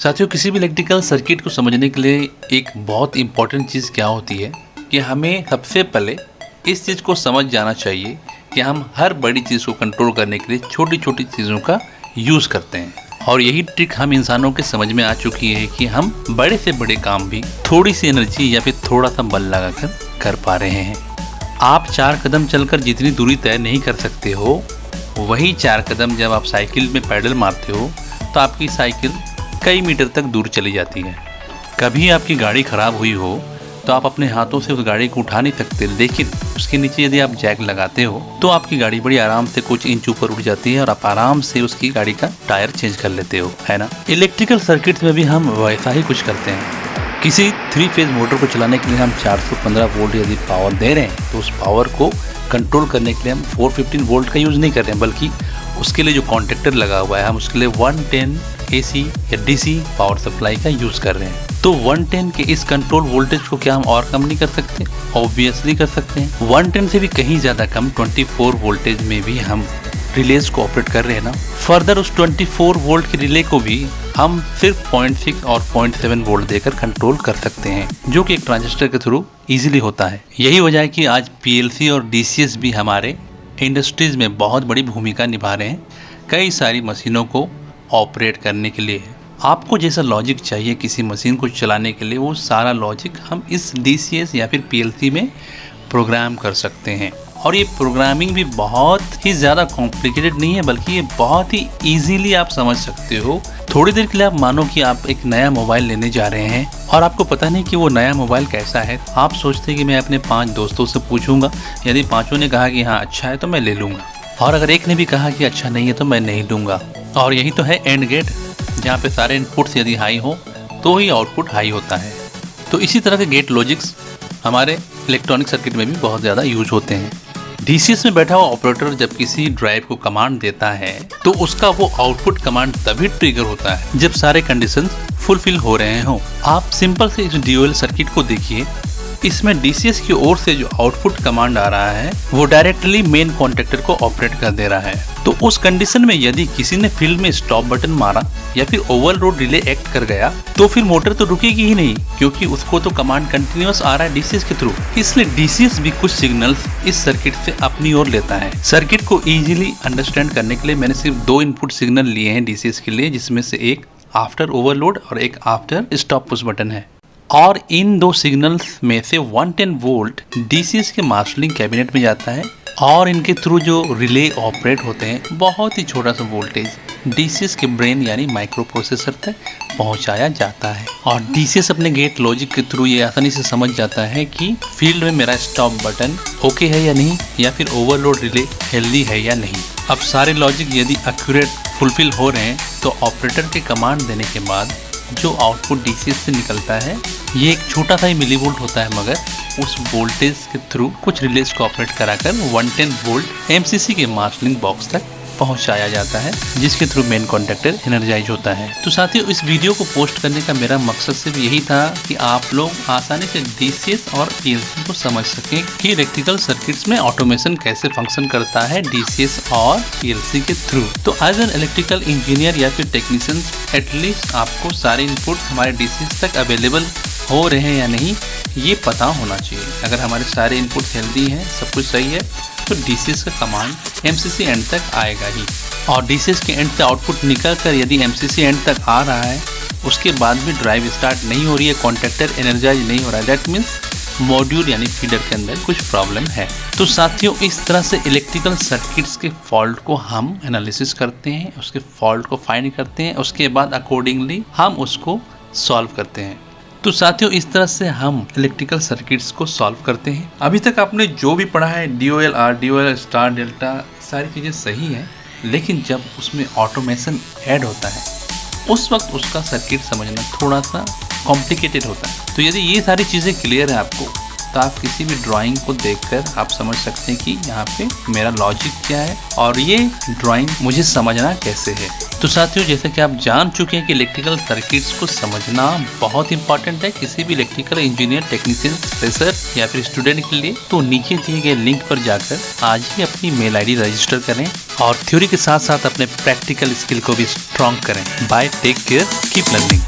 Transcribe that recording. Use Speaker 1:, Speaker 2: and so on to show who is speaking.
Speaker 1: साथियों, किसी भी इलेक्ट्रिकल सर्किट को समझने के लिए एक बहुत इम्पॉर्टेंट चीज़ क्या होती है कि हमें सबसे पहले इस चीज़ को समझ जाना चाहिए कि हम हर बड़ी चीज़ को कंट्रोल करने के लिए छोटी छोटी चीज़ों का यूज़ करते हैं। और यही ट्रिक हम इंसानों के समझ में आ चुकी है कि हम बड़े से बड़े काम भी थोड़ी सी एनर्जी या फिर थोड़ा सा बल लगाकर कर पा रहे हैं। आप 4 कदम चलकर जितनी दूरी तय नहीं कर सकते हो, वही 4 कदम जब आप साइकिल में पैडल मारते हो तो आपकी साइकिल कई मीटर तक दूर चली जाती है। कभी आपकी गाड़ी ख़राब हुई हो तो आप अपने हाथों से उस गाड़ी को उठा नहीं सकते, लेकिन उसके नीचे यदि आप जैक लगाते हो तो आपकी गाड़ी बड़ी आराम से कुछ इंच ऊपर उठ जाती है और आप आराम से उसकी गाड़ी का टायर चेंज कर लेते हो, है ना। इलेक्ट्रिकल सर्किट में भी हम वैसा ही कुछ करते हैं। किसी 3 फेज मोटर को चलाने के लिए हम 415 वोल्ट यदि पावर दे रहे हैं तो उस पावर को कंट्रोल करने के लिए हम 415 वोल्ट का यूज़ नहीं कर रहे हैं, बल्कि उसके लिए जो कॉन्टेक्टर लगा हुआ है हम उसके लिए 110 AC या DC पावर सप्लाई का यूज़ कर रहे हैं। तो 110 के इस कंट्रोल वोल्टेज को क्या हम और कम नहीं कर सकते? ऑब्वियसली कर सकते हैं। 110 से भी कहीं ज़्यादा कम 24 वोल्टेज में भी हम रिलेज को ऑपरेट कर रहे हैं ना। फर्दर उस 24 वोल्ट के रिले को भी हम सिर्फ 0.6 और 0.7 वोल्ट देकर कंट्रोल कर सकते हैं, जो कि एक ट्रांजिस्टर के थ्रू इजीली होता है। यही वजह है कि आज PLC और DCS भी हमारे इंडस्ट्रीज में बहुत बड़ी भूमिका निभा रहे हैं कई सारी मशीनों को ऑपरेट करने के लिए। आपको जैसा लॉजिक चाहिए किसी मशीन को चलाने के लिए, वो सारा लॉजिक हम इस DCS या फिर PLC में प्रोग्राम कर सकते हैं। और ये प्रोग्रामिंग भी बहुत ही ज़्यादा कॉम्प्लिकेटेड नहीं है, बल्कि ये बहुत ही ईजीली आप समझ सकते हो। थोड़ी देर के लिए आप मानो कि आप एक नया मोबाइल लेने जा रहे हैं और आपको पता नहीं कि वो नया मोबाइल कैसा है। आप सोचते हैं कि मैं अपने 5 दोस्तों से पूछूंगा, यदि 5 ने कहा कि हाँ अच्छा है तो मैं ले लूँगा, और अगर एक ने भी कहा कि अच्छा नहीं है तो मैं नहीं लूँगा। और यही तो है एंड गेट, जहाँ पे सारे इनपुट्स यदि हाई हो तो ही आउटपुट हाई होता है। तो इसी तरह के गेट लॉजिक्स हमारे इलेक्ट्रॉनिक सर्किट में भी बहुत ज़्यादा यूज होते हैं। DCS में बैठा हुआ ऑपरेटर जब किसी ड्राइव को कमांड देता है तो उसका वो आउटपुट कमांड तभी ट्रिगर होता है जब सारे कंडीशंस फुलफिल हो रहे हों। आप सिंपल से इस ड्यूअल सर्किट को देखिए। इसमें DCS की ओर से जो आउटपुट कमांड आ रहा है वो डायरेक्टली मेन कॉन्टेक्टर को ऑपरेट कर दे रहा है। तो उस कंडीशन में यदि किसी ने फील्ड में स्टॉप बटन मारा या फिर ओवरलोड रिले एक्ट कर गया तो फिर मोटर तो रुकेगी ही नहीं, क्योंकि उसको तो कमांड कंटिन्यूअस आ रहा है DCS के थ्रू। इसलिए DCS भी कुछ सिग्नल्स इस सर्किट से अपनी ओर लेता है। सर्किट को इजीली अंडरस्टैंड करने के लिए मैंने सिर्फ 2 इनपुट सिग्नल लिए हैं DCS के लिए, जिसमें से एक आफ्टर ओवरलोड और एक आफ्टर स्टॉप पुश बटन है। और इन 2 सिग्नल्स में से 110 वोल्ट DCS के मास्टरिंग कैबिनेट में जाता है और इनके थ्रू जो रिले ऑपरेट होते हैं बहुत ही छोटा सा वोल्टेज DCS के ब्रेन यानी माइक्रो प्रोसेसर तक पहुंचाया जाता है। और DCS अपने गेट लॉजिक के थ्रू ये आसानी से समझ जाता है कि फील्ड में मेरा स्टॉप बटन ओके है या नहीं, या फिर ओवरलोड रिले हेल्दी है या नहीं। अब सारे लॉजिक यदि एक्यूरेट फुलफिल हो रहे हैं तो ऑपरेटर के कमांड देने के बाद जो आउटपुट DCS से निकलता है ये एक छोटा सा ही मिलीवोल्ट होता है, मगर उस वोल्टेज के थ्रू कुछ रिलेज को ऑपरेट कराकर 110 वोल्ट MCC के मास्टरिंग बॉक्स तक पहुंचाया जाता है, जिसके थ्रू मेन कॉन्टेक्टर एनर्जाइज होता है। तो साथियों, इस वीडियो को पोस्ट करने का मेरा मकसद सिर्फ यही था कि आप लोग आसानी से DCS और PLC को समझ सकें कि इलेक्ट्रिकल सर्किट्स में ऑटोमेशन कैसे फंक्शन करता है DCS और PLC के थ्रू। तो एज एन इलेक्ट्रिकल इंजीनियर या फिर टेक्नीशियन, एटलीस्ट आपको सारे इनपुट हमारे DCS तक अवेलेबल हो रहे हैं या नहीं ये पता होना चाहिए। अगर हमारे सारे इनपुट हेल्दी हैं, सब कुछ सही है, तो DCS का कमांड MCC एंड तक आएगा ही। और DCS के एंड से आउटपुट निकल कर यदि MCC एंड तक आ रहा है, उसके बाद भी ड्राइव स्टार्ट नहीं हो रही है, कॉन्टेक्टर एनर्जाइज नहीं हो रहा है, दैट मीन्स मॉड्यूल यानी फीडर के अंदर कुछ प्रॉब्लम है। तो साथियों, इस तरह से इलेक्ट्रिकल सर्किट्स के फॉल्ट को हम एनालिसिस करते हैं, उसके फॉल्ट को फाइंड करते हैं, उसके बाद अकॉर्डिंगली हम उसको सॉल्व करते हैं। तो साथियों, इस तरह से हम इलेक्ट्रिकल सर्किट्स को सॉल्व करते हैं। अभी तक आपने जो भी पढ़ा है DOL, RDOL, स्टार डेल्टा, सारी चीज़ें सही हैं, लेकिन जब उसमें ऑटोमेशन ऐड होता है उस वक्त उसका सर्किट समझना थोड़ा सा कॉम्प्लिकेटेड होता है। तो यदि ये सारी चीज़ें क्लियर है आपको, तो आप किसी भी ड्राइंग को देखकर आप समझ सकते हैं कि यहाँ पे मेरा लॉजिक क्या है और ये ड्राइंग मुझे समझना कैसे है। तो साथियों, जैसे कि आप जान चुके हैं कि इलेक्ट्रिकल सर्किट्स को समझना बहुत इंपॉर्टेंट है किसी भी इलेक्ट्रिकल इंजीनियर, टेक्नीशियन, फ्रेशर या फिर स्टूडेंट के लिए। तो नीचे दिए गए लिंक पर जाकर आज ही अपनी मेल ID रजिस्टर करें और थ्योरी के साथ साथ अपने प्रैक्टिकल स्किल को भी स्ट्रॉन्ग करें। Bye, take care, keep learning.